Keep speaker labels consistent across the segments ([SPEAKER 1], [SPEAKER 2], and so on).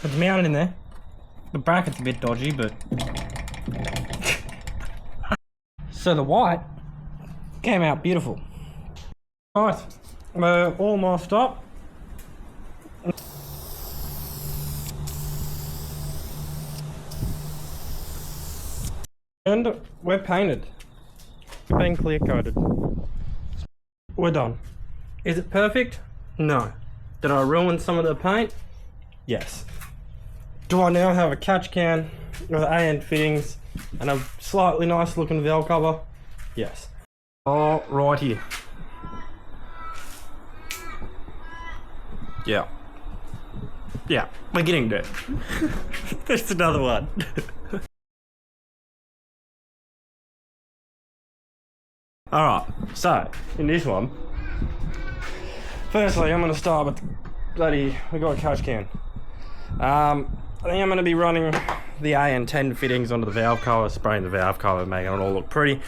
[SPEAKER 1] It's mounted in there. The bracket's a bit dodgy, but... So the white came out beautiful. Right, we're all masked up. And we're painted. We're being clear coated. We're done. Is it perfect? No. Did I ruin some of the paint? Yes. Do I now have a catch can with AN fittings and a slightly nice looking valve cover? Yes. Oh, right here. Yeah. Yeah, we're getting there. There's another one. Alright, so, in this one, firstly I'm going to start with we got a catch can. I think I'm going to be running the AN10 fittings onto the valve cover, spraying the valve cover, making it all look pretty.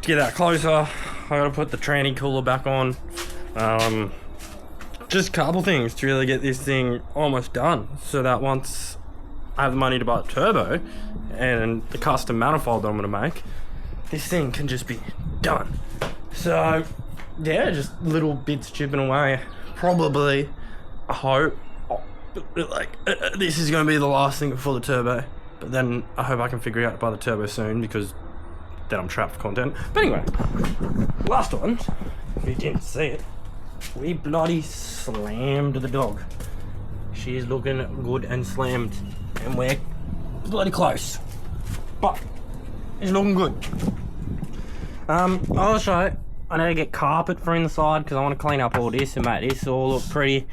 [SPEAKER 1] To get that closer, I got to put the tranny cooler back on. Just a couple things to really get this thing almost done, so that once I have the money to buy the turbo and the custom manifold that I'm going to make, this thing can just be done. So yeah, just little bits chipping away. Probably, I hope, this is going to be the last thing before the turbo, but then I hope I can figure out to buy the turbo soon, because then I'm trapped for content. But anyway, last one, if you didn't see it, we bloody slammed the dog. She is looking good and slammed, and we're bloody close, but it's looking good. I'll show you. I need to get carpet for inside because I want to clean up all this and make this all look pretty.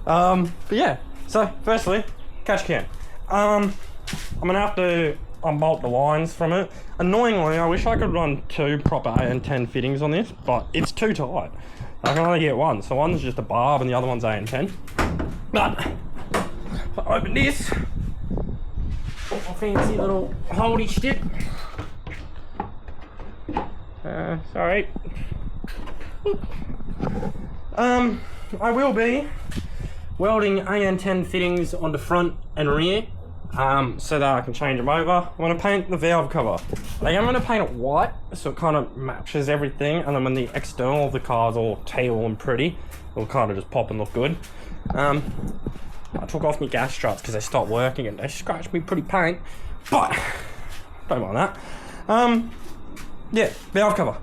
[SPEAKER 1] But yeah, so firstly, catch can. I'm gonna have to unbolt the lines from it. Annoyingly, I wish I could run 2 proper AN10 fittings on this, but it's too tight. I can only get one, so one's just a barb and the other one's AN10. But if I open this, a fancy little holdy stick. Sorry. I will be welding AN10 fittings on the front and rear, so that I can change them over. I want to paint the valve cover. I think I'm going to paint it white, so it kind of matches everything, and then when the external of the car is all teal and pretty, it'll kind of just pop and look good. I took off my gas struts because they stopped working and they scratched me pretty paint, but don't mind that. Yeah, valve cover.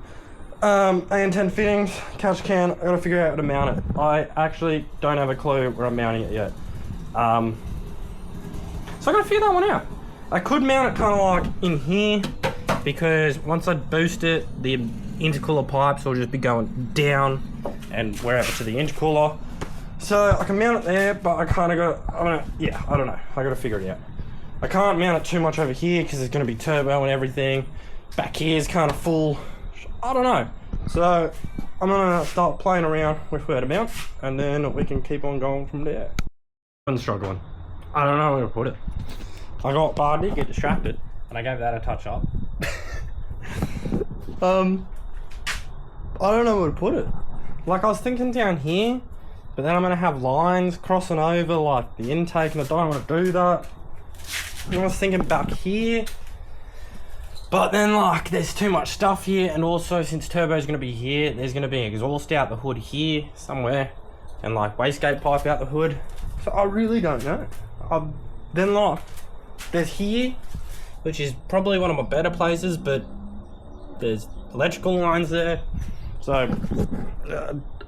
[SPEAKER 1] AN10 fittings, catch can. I gotta figure out how to mount it. I actually don't have a clue where I'm mounting it yet. So I gotta figure that one out. I could mount it kind of like in here, because once I boost it, the intercooler pipes will just be going down and wherever to the intercooler. So I can mount it there, but I kind of got, I don't know. I gotta figure it out. I can't mount it too much over here because it's gonna be turbo and everything. Back here is kind of full. I don't know. So I'm gonna start playing around with where to mount, and then we can keep on going from there. I'm struggling. I don't know where to put it. But I did get distracted, and I gave that a touch up. I don't know where to put it. Like, I was thinking down here, but then I'm gonna have lines crossing over like the intake, and I don't want to do that. I was thinking back here, but then like there's too much stuff here, and also since turbo's gonna be here, there's gonna be an exhaust out the hood here somewhere, and like wastegate pipe out the hood. So I really don't know. Then like there's here, which is probably one of my better places, but there's electrical lines there. So I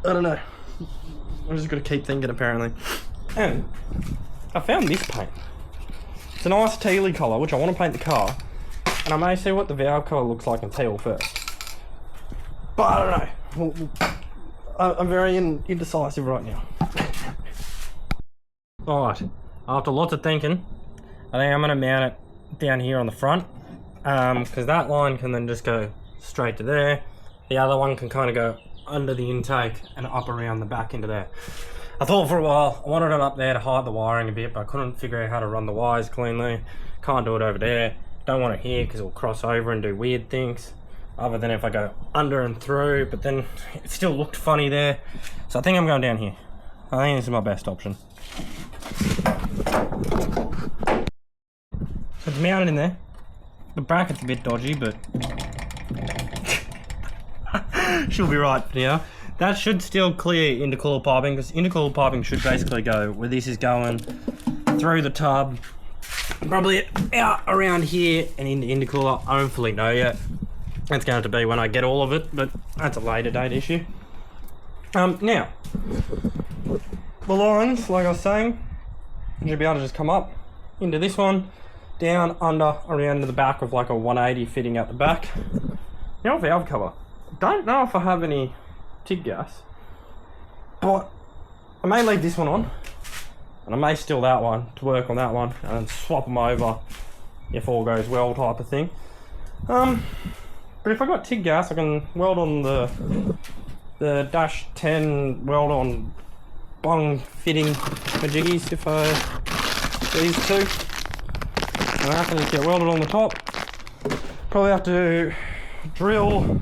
[SPEAKER 1] don't know. I'm just gonna keep thinking apparently. And I found this paint. It's a nice tealy colour, which I want to paint the car. And I may see what the valve colour looks like in teal first. But I don't know. I'm very indecisive right now. Alright, after lots of thinking, I think I'm going to mount it down here on the front. Because that line can then just go straight to there. The other one can kind of go under the intake and up around the back into there. I thought for a while I wanted it up there to hide the wiring a bit, but I couldn't figure out how to run the wires cleanly. Can't do it over there. Don't want it here because it'll cross over and do weird things, other than if I go under and through, but then it still looked funny there. So I think I'm going down here. I think this is my best option. So it's mounted in there. The bracket's a bit dodgy, but she'll be right for now. That should still clear intercooler piping, because intercooler piping should basically go where this is going, through the tub, probably out around here and into intercooler. I don't fully know yet. That's going to be when I get all of it, but that's a later date issue. Now, the lines, like I was saying, you should be able to just come up into this one, down, under, around to the back of like a 180 fitting out the back. Now valve cover. Don't know if I have any TIG gas, but I may leave this one on, and I may steal that one to work on that one, and then swap them over if all goes well type of thing. But if I got TIG gas, I can weld on the dash 10 weld on bung fitting majiggies if I these two. And I can just get welded on the top. Probably have to drill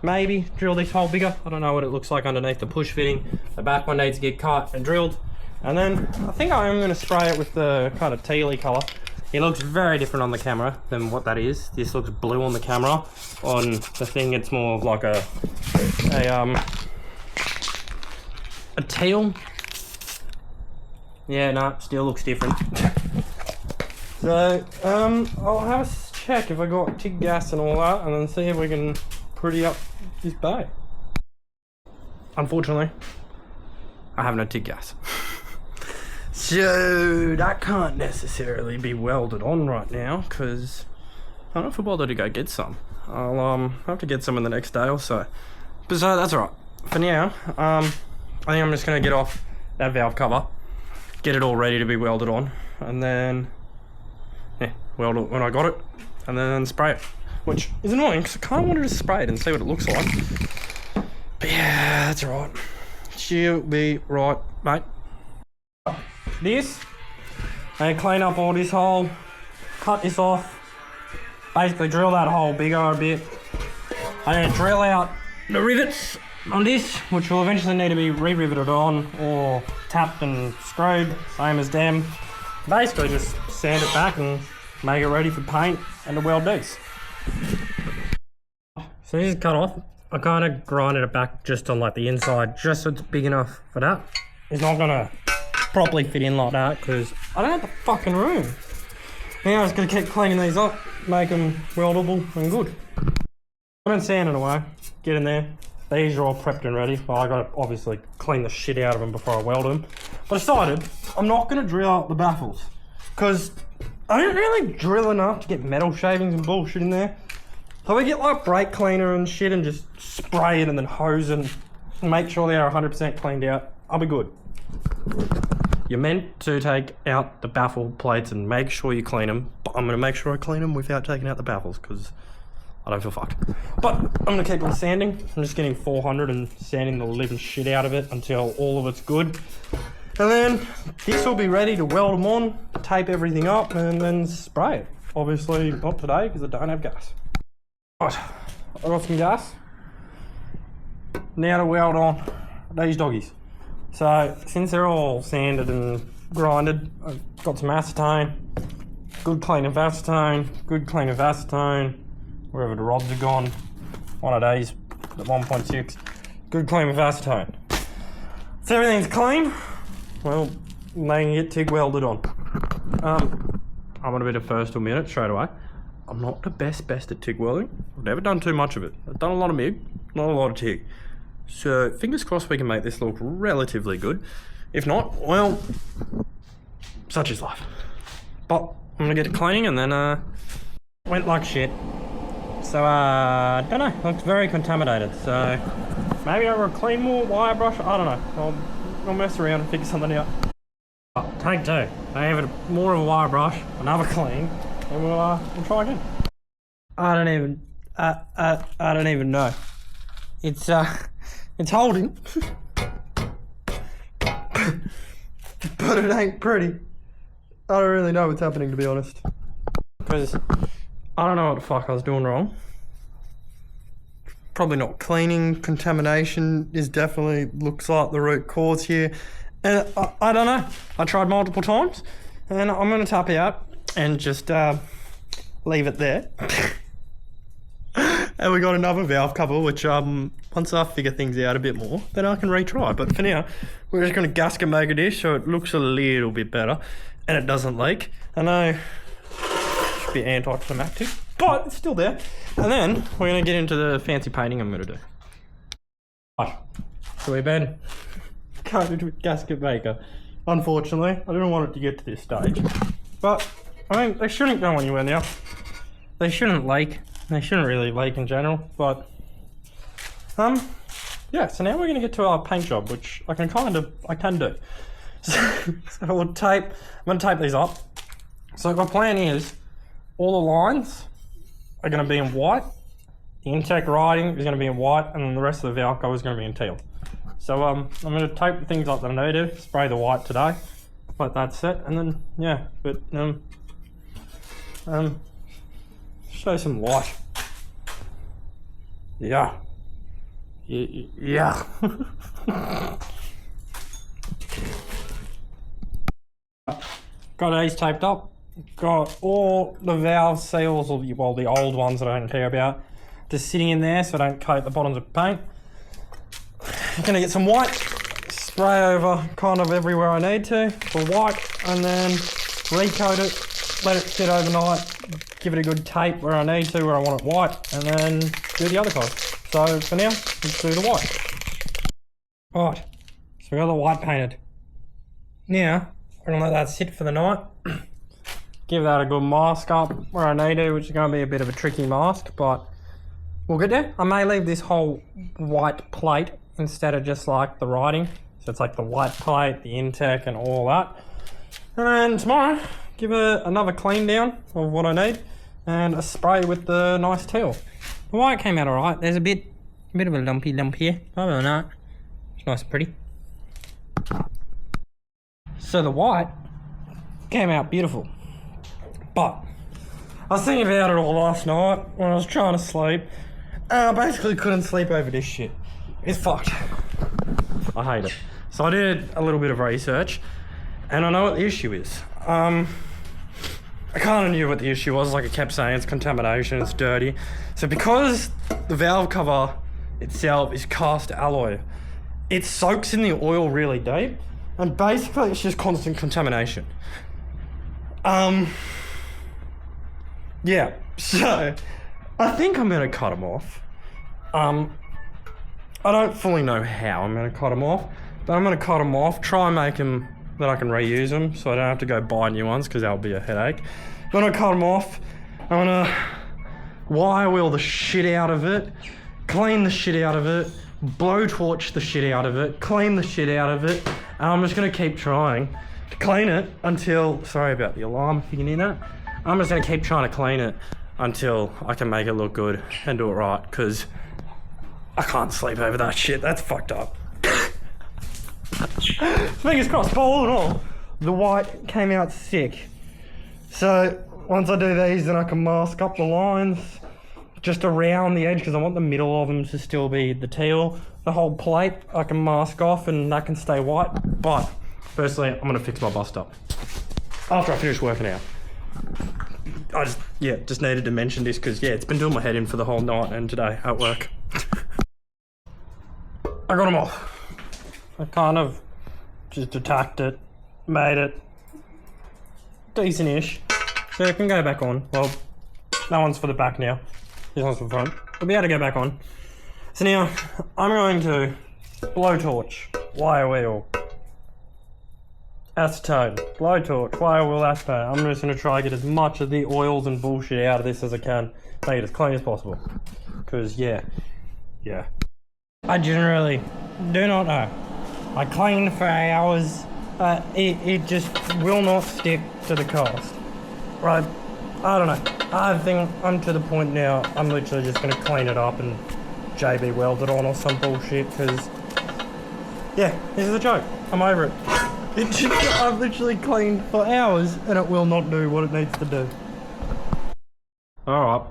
[SPEAKER 1] this hole bigger. I don't know what it looks like underneath the push fitting. The back one needs to get cut and drilled. And then I think I am going to spray it with the kind of tealy colour. It looks very different on the camera than what that is. This looks blue on the camera. On the thing, it's more of like a teal. Yeah, no, still looks different. So, I'll have a check if I got TIG gas and all that, and then see if we can pretty up this bay. Unfortunately, I have no TIG gas. So that can't necessarily be welded on right now, because I don't know if I bother to go get some. I'll have to get some in the next day or so. But so that's alright. For now, I think I'm just gonna get off that valve cover, get it all ready to be welded on, and then weld it when I got it, and then spray it. Which is annoying, because I kind of wanted to spray it and see what it looks like. But yeah, that's alright. She'll be right, mate. This, I clean up all this hole, cut this off, basically drill that hole bigger a bit. I'm going to drill out the rivets on this, which will eventually need to be re-riveted on or tapped and screwed, same as them. Basically just sand it back and make it ready for paint and to weld these. So this is cut off. I kind of grinded it back just on like the inside, just so it's big enough for that. It's not gonna properly fit in like that because I don't have the fucking room. Now I'm just gonna keep cleaning these up, make them weldable and good. I don't sand it away, get in there. These are all prepped and ready. Well, I gotta obviously clean the shit out of them before I weld them. But I decided I'm not gonna drill out the baffles because I don't really drill enough to get metal shavings and bullshit in there. So I get like brake cleaner and shit and just spray it and then hose and make sure they are 100% cleaned out. I'll be good. You're meant to take out the baffle plates and make sure you clean them, but I'm gonna make sure I clean them without taking out the baffles because I don't feel fucked. But I'm gonna keep on sanding. I'm just getting 400 and sanding the living shit out of it until all of it's good. And then this will be ready to weld them on, tape everything up, and then spray it. Obviously not today because I don't have gas. Right, I got some gas. Now to weld on these doggies. So since they're all sanded and grinded, I've got some acetone, good clean of acetone, good clean of acetone, wherever the rods are gone, one of these at 1.6, good clean of acetone. So everything's clean, well, they can get TIG welded on. I'm gonna be the first to admit it straight away. I'm not the best at TIG welding. I've never done too much of it. I've done a lot of MIG, not a lot of TIG. So fingers crossed we can make this look relatively good. If not, well, such is life. But I'm gonna get it cleaning and then went like shit. So I don't know, looks very contaminated. So maybe over a clean more wire brush, I don't know. I'll mess around and figure something out. Take two. I have more of a wire brush, another clean, and we'll try again. I don't even know. It's holding, but it ain't pretty. I don't really know what's happening, to be honest, because I don't know what the fuck I was doing wrong. probably not cleaning. Contamination is definitely looks like the root cause here. And I don't know. I tried multiple times, and I'm gonna tap out and just leave it there. And we got another valve cover, which once I figure things out a bit more, then I can retry. But for now, we're just gonna gasket make a dish so it looks a little bit better and it doesn't leak. I know it should be anticlimactic, but it's still there. And then we're gonna get into the fancy painting I'm gonna do. Right, so we've been coated with gasket maker. Unfortunately, I didn't want it to get to this stage, but I mean, they shouldn't go anywhere now. They shouldn't leak. They shouldn't really leak in general, but yeah. So now we're gonna get to our paint job, which I can do. So we'll tape. I'm gonna tape these up. So my plan is, all the lines are gonna be in white. The intake writing is gonna be in white, and then the rest of the valve cover is gonna be in teal. So I'm gonna tape the things up that I need to. Spray the white today, but that's it. And then yeah, but show some light. Yeah. Yeah. Got these taped up. Got all the valve seals, or well, the old ones that I don't care about, just sitting in there so I don't coat the bottoms of paint. I'm gonna get some white, spray over kind of everywhere I need to for white, and then recoat it, let it sit overnight, give it a good tape where I need to, where I want it white, and then do the other coat. So for now, let's do the white. Right, so we got the white painted. Now, we're gonna let that sit for the night. Give that a good mask up where I need to, which is gonna be a bit of a tricky mask, but we'll get there. I may leave this whole white plate instead of just like the writing. So it's like the white plate, the intake and all that. And then tomorrow, give it another clean down of what I need and a spray with the nice teal. The white came out alright. There's a bit of a lumpy lump here. Other than that, it's nice and pretty. So the white came out beautiful. But I was thinking about it all last night when I was trying to sleep. And I basically couldn't sleep over this shit. It's fucked. I hate it. So I did a little bit of research and I know what the issue is. I kind of knew what the issue was, like I kept saying, it's contamination, it's dirty. So because the valve cover itself is cast alloy, it soaks in the oil really deep, and basically it's just constant contamination. Yeah, so I think I'm gonna cut them off. I don't fully know how I'm gonna cut them off, but I'm gonna cut them off, try and make them that I can reuse them so I don't have to go buy new ones because that'll be a headache. I'm gonna cut them off, I'm gonna wire wheel the shit out of it, clean the shit out of it, blowtorch the shit out of it, clean the shit out of it, and I'm just gonna keep trying to clean it until, sorry about the alarm if you can hear that, I'm just gonna keep trying to clean it until I can make it look good and do it right, because I can't sleep over that shit, that's fucked up. Fingers crossed, but all in all, the white came out sick. So once I do these, then I can mask up the lines just around the edge because I want the middle of them to still be the teal. The whole plate I can mask off and that can stay white. But firstly, I'm gonna fix my bust up after I finish working out. I just needed to mention this because it's been doing my head in for the whole night and today at work. I got them off. I kind of just attacked it, made it decent-ish. So it can go back on. Well, that one's for the back now. This one's for the front. We'll be able to go back on. So now, I'm going to blowtorch, wire wheel, acetone, blowtorch, wire wheel, acetone. I'm just going to try to get as much of the oils and bullshit out of this as I can. Make it as clean as possible. Because, yeah. I generally do not know. I cleaned for hours, it just will not stick to the cast. Right, I don't know. I think I'm to the point now, I'm literally just going to clean it up and JB weld it on or some bullshit, because, this is a joke. I'm over it. I've literally cleaned for hours and it will not do what it needs to do. Alright,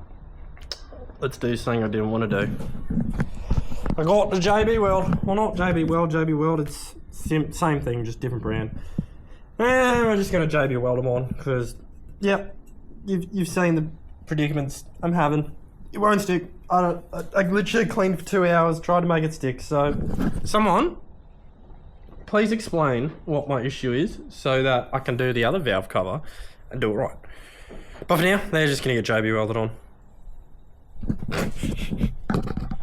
[SPEAKER 1] let's do something I didn't want to do. I got the JB Weld. Well, not JB Weld, JB Weld, it's same thing, just different brand. And we're just going to JB Weld them on, because, yep, you've seen the predicaments I'm having. It won't stick. I literally cleaned for 2 hours, tried to make it stick. So, someone, please explain what my issue is, so that I can do the other valve cover and do it right. But for now, they're just going to get JB welded on.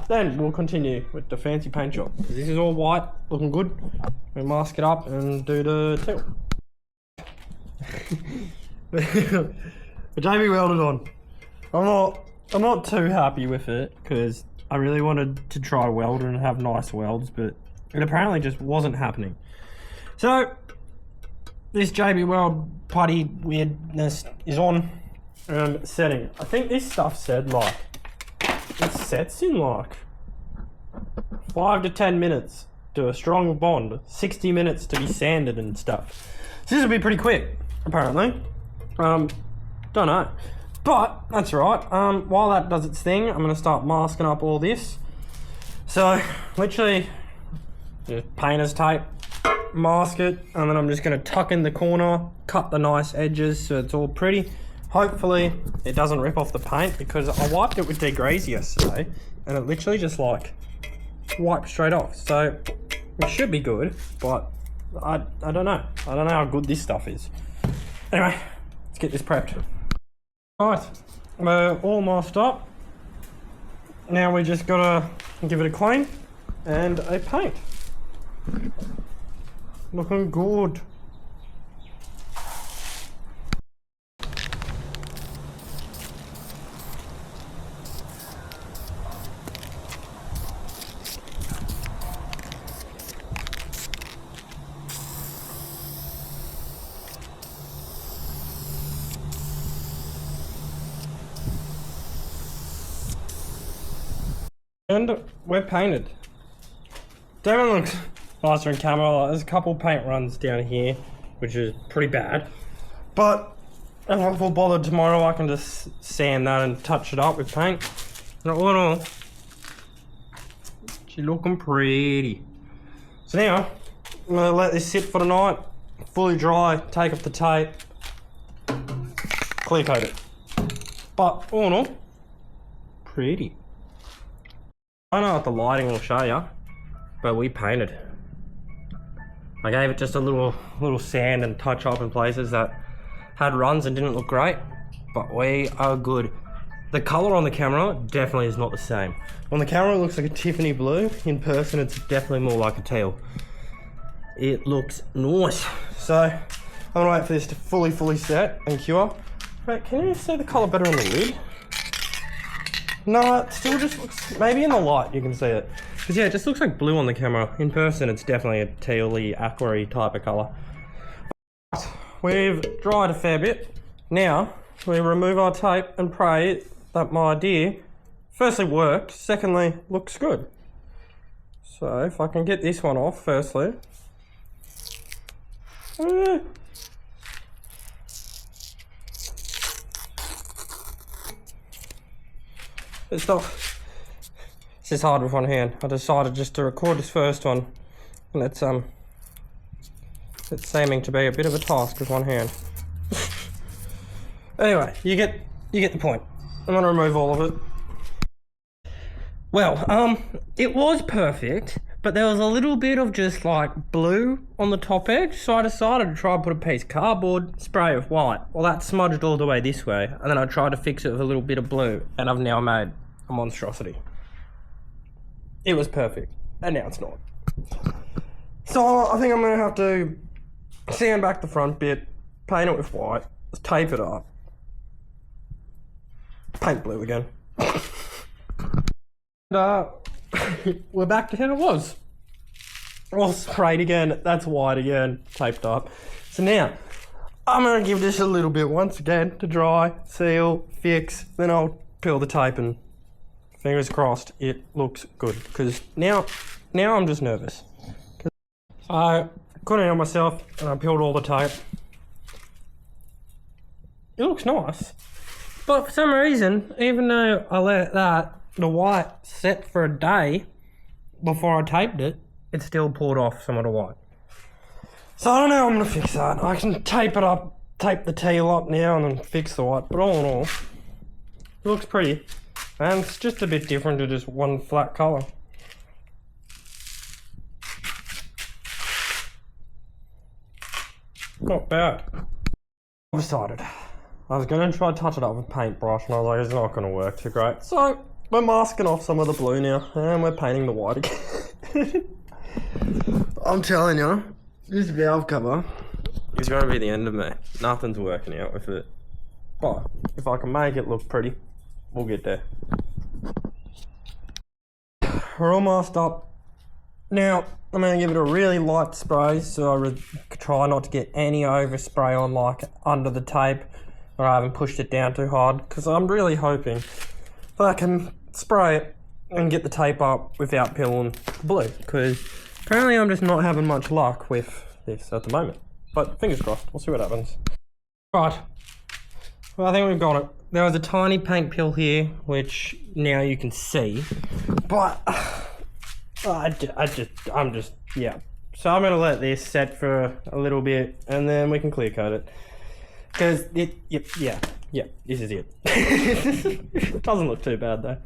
[SPEAKER 1] Then we'll continue with the fancy paint job. This is all white, looking good. We'll mask it up and do the tilt. The JB welded on. I'm not too happy with it, because I really wanted to try welder and have nice welds, but it apparently just wasn't happening. So this JB Weld putty weirdness is on and setting. I think this stuff said like it sets in like 5 to 10 minutes to a strong bond, 60 minutes to be sanded and stuff. So this will be pretty quick, apparently. Don't know, but that's right. While that does its thing, I'm gonna start masking up all this. So literally just painter's tape, mask it, and then I'm just gonna tuck in the corner, cut the nice edges so it's all pretty. Hopefully it doesn't rip off the paint, because I wiped it with degrease yesterday and it literally just like wiped straight off. So it should be good, but I don't know. I don't know how good this stuff is. Anyway, let's get this prepped. Alright, we're all masked up. Now we just gotta give it a clean and a paint. Looking good. And we're painted. Definitely looks nicer in camera. There's a couple paint runs down here, which is pretty bad. But if I feel bothered tomorrow, I can just sand that and touch it up with paint. And all in all, she's looking pretty. So now, I'm gonna let this sit for the night, fully dry, take off the tape, clear coat it. But all in all, pretty. I don't know what the lighting will show you, but we painted. I gave it just a little sand and touch up in places that had runs and didn't look great, but we are good. The color on the camera definitely is not the same. On the camera it looks like a Tiffany blue. In person it's definitely more like a teal. It looks nice. So I'm gonna wait for this to fully set and cure. Wait, can you see the color better on the lid? No, it still just looks, maybe in the light you can see it. Because yeah, it just looks like blue on the camera. In person it's definitely a teal-y, aqua-y type of colour. We've dried a fair bit. Now, we remove our tape and pray that my idea, firstly worked, secondly looks good. So if I can get this one off firstly. It's just hard with one hand. I decided just to record this first one, and it's seeming to be a bit of a task with one hand. Anyway, you get the point. I'm gonna remove all of it. Well, it was perfect, but there was a little bit of just like blue on the top edge, so I decided to try and put a piece of cardboard, spray it with white. Well, that smudged all the way this way, and then I tried to fix it with a little bit of blue, and I've now made a monstrosity. It was perfect, and now it's not. So I think I'm gonna have to sand back the front bit, paint it with white, tape it up, paint blue again. And we're back to how it was. All sprayed again, that's white again, taped up. So now, I'm gonna give this a little bit once again to dry, seal, fix, then I'll peel the tape and fingers crossed it looks good. Because now I'm just nervous. I couldn't help myself and I peeled all the tape. It looks nice, But for some reason, even though I let the white set for a day before I taped it, it still pulled off some of the white. So I don't know how I'm going to fix that. I can tape it up, tape the tail up now and then fix the white. But all in all, it looks pretty. And it's just a bit different to just one flat colour. Not bad. I decided I was going to try to touch it up with paintbrush and I was like, it's not going to work too great. So we're masking off some of the blue now and we're painting the white again. I'm telling you, this valve cover is going to be the end of me. Nothing's working out with it. But if I can make it look pretty, we'll get there. We're almost up. Now, I'm going to give it a really light spray so I try not to get any overspray on like under the tape, or I haven't pushed it down too hard, because I'm really hoping that I can spray it and get the tape up without peeling the blue, because apparently I'm just not having much luck with this at the moment. But fingers crossed, we'll see what happens. Right, well I think we've got it. There was a tiny paint peel here, which now you can see, but I'm just, yeah. So I'm gonna let this set for a little bit and then we can clear coat it. Because yeah, this is it. It doesn't look too bad though.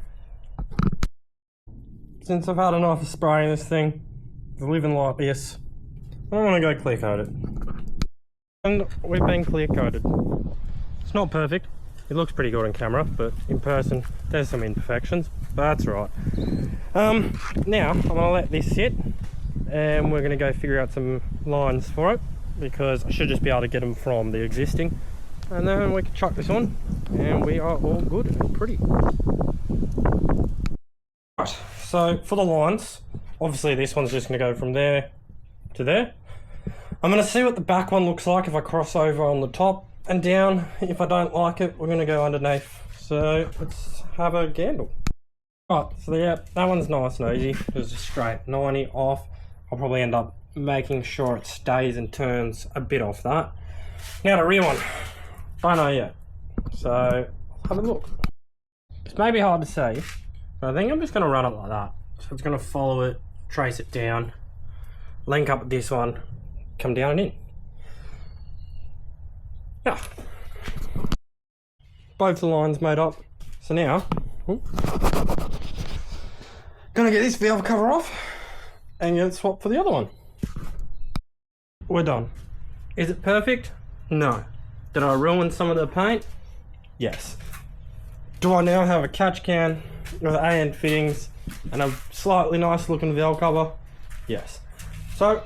[SPEAKER 1] Since I've had enough of spraying this thing, living like this, I want to go clear coat it. And we've been clear coated. It's not perfect. It looks pretty good on camera, but in person there's some imperfections, but that's right. Now I'm gonna let this sit and we're gonna go figure out some lines for it, because I should just be able to get them from the existing, and then we can chuck this on and we are all good and pretty. Right, so for the lines, obviously this one's just gonna go from there to there. I'm gonna see what the back one looks like if I cross over on the top and down. If I don't like it, we're gonna go underneath. So let's have a gamble. Right, so yeah, that one's nice and easy. It's just straight 90 off. I'll probably end up making sure it stays and turns a bit off that. Now the rear one, don't know yet. So have a look. It's maybe hard to say, but I think I'm just gonna run it like that. So it's gonna follow it, trace it down, link up with this one, come down and in. Yeah. Both the lines made up. So now, gonna get this valve cover off and get it swapped for the other one. We're done. Is it perfect? No. Did I ruin some of the paint? Yes. Do I now have a catch can with AN fittings and a slightly nice looking valve cover? Yes. So,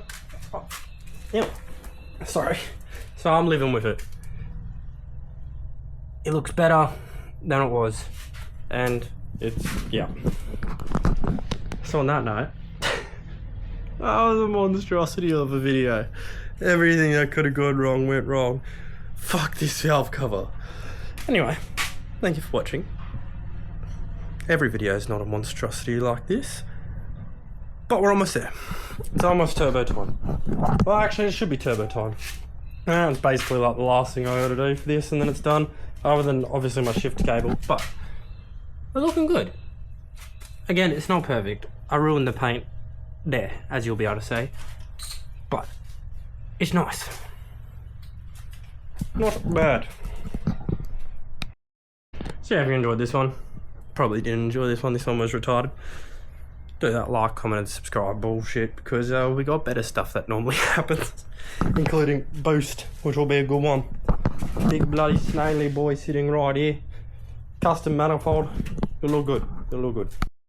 [SPEAKER 1] yeah. Sorry. So I'm living with it. It looks better than it was, and it's, yeah. So on that note, that was a monstrosity of a video. Everything that could have gone wrong went wrong. Fuck this valve cover. Anyway, thank you for watching. Every video is not a monstrosity like this, but we're almost there. It's almost turbo time. Well, actually, it should be turbo time. It's basically like the last thing I gotta do for this, and then it's done. Other than obviously my shift cable, but we're looking good. Again, it's not perfect. I ruined the paint there, as you'll be able to see, but it's nice. Not bad. So yeah, if you enjoyed this one, probably didn't enjoy this one. This one was retarded. Do that like, comment, and subscribe bullshit, because we got better stuff that normally happens, including Boost, which will be a good one. Big bloody snaily boy sitting right here. Custom manifold. It'll look good. It'll look good.